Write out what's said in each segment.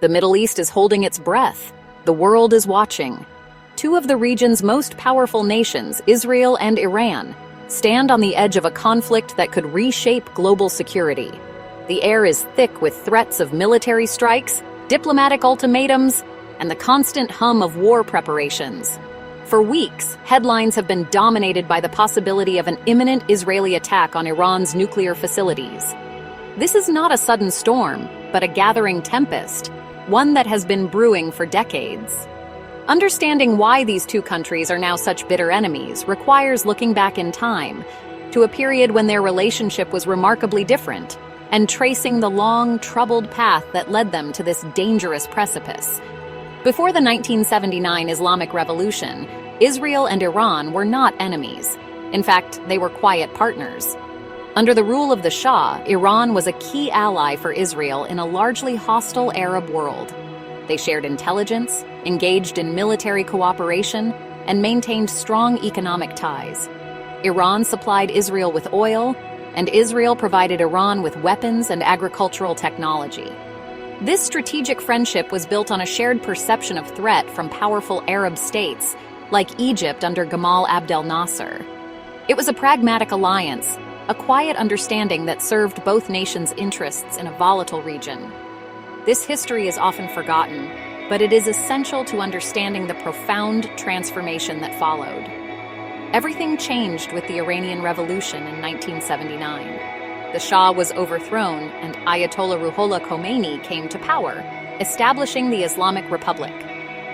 The Middle East is holding its breath. The world is watching. Two of the region's most powerful nations, Israel and Iran, stand on the edge of a conflict that could reshape global security. The air is thick with threats of military strikes, diplomatic ultimatums, and the constant hum of war preparations. For weeks, headlines have been dominated by the possibility of an imminent Israeli attack on Iran's nuclear facilities. This is not a sudden storm, but a gathering tempest, one that has been brewing for decades. Understanding why these two countries are now such bitter enemies requires looking back in time to a period when their relationship was remarkably different, and tracing the long, troubled path that led them to this dangerous precipice. Before the 1979 Islamic Revolution, Israel and Iran were not enemies. In fact, they were quiet partners. Under the rule of the Shah, Iran was a key ally for Israel in a largely hostile Arab world. They shared intelligence, engaged in military cooperation, and maintained strong economic ties. Iran supplied Israel with oil, and Israel provided Iran with weapons and agricultural technology. This strategic friendship was built on a shared perception of threat from powerful Arab states, like Egypt under Gamal Abdel Nasser. It was a pragmatic alliance, a quiet understanding that served both nations' interests in a volatile region. This history is often forgotten, but it is essential to understanding the profound transformation that followed. Everything changed with the Iranian Revolution in 1979. The Shah was overthrown and Ayatollah Ruhollah Khomeini came to power, establishing the Islamic Republic.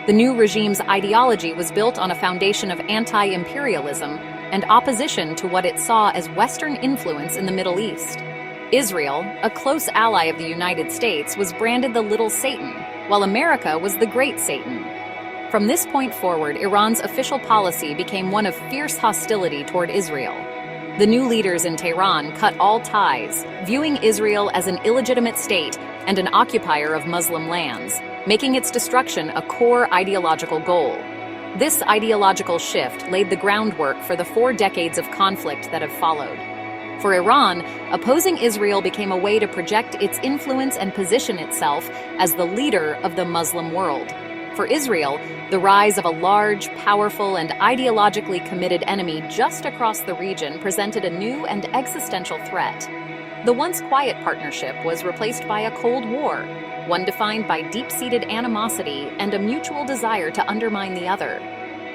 The new regime's ideology was built on a foundation of anti-imperialism and opposition to what it saw as Western influence in the Middle East. Israel, a close ally of the United States, was branded the Little Satan, while America was the Great Satan. From this point forward, Iran's official policy became one of fierce hostility toward Israel. The new leaders in Tehran cut all ties, viewing Israel as an illegitimate state and an occupier of Muslim lands, making its destruction a core ideological goal. This ideological shift laid the groundwork for the 4 decades of conflict that have followed. For Iran, opposing Israel became a way to project its influence and position itself as the leader of the Muslim world. For Israel, the rise of a large, powerful, and ideologically committed enemy just across the region presented a new and existential threat. The once quiet partnership was replaced by a Cold War, one defined by deep-seated animosity and a mutual desire to undermine the other.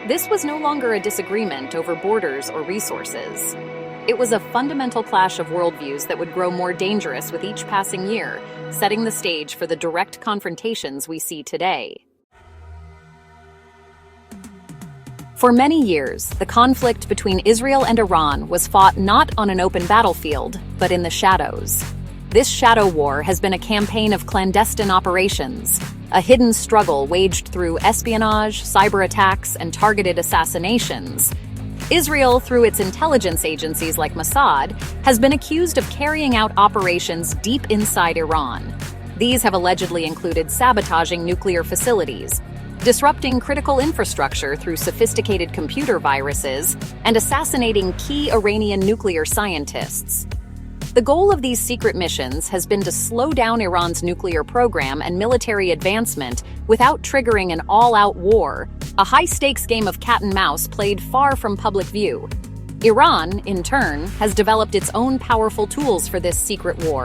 This was no longer a disagreement over borders or resources. It was a fundamental clash of worldviews that would grow more dangerous with each passing year, setting the stage for the direct confrontations we see today. For many years, the conflict between Israel and Iran was fought not on an open battlefield, but in the shadows. This shadow war has been a campaign of clandestine operations, a hidden struggle waged through espionage, cyber attacks, and targeted assassinations. Israel, through its intelligence agencies like Mossad, has been accused of carrying out operations deep inside Iran. These have allegedly included sabotaging nuclear facilities, disrupting critical infrastructure through sophisticated computer viruses, and assassinating key Iranian nuclear scientists. The goal of these secret missions has been to slow down Iran's nuclear program and military advancement without triggering an all-out war, a high-stakes game of cat and mouse played far from public view. Iran, in turn, has developed its own powerful tools for this secret war.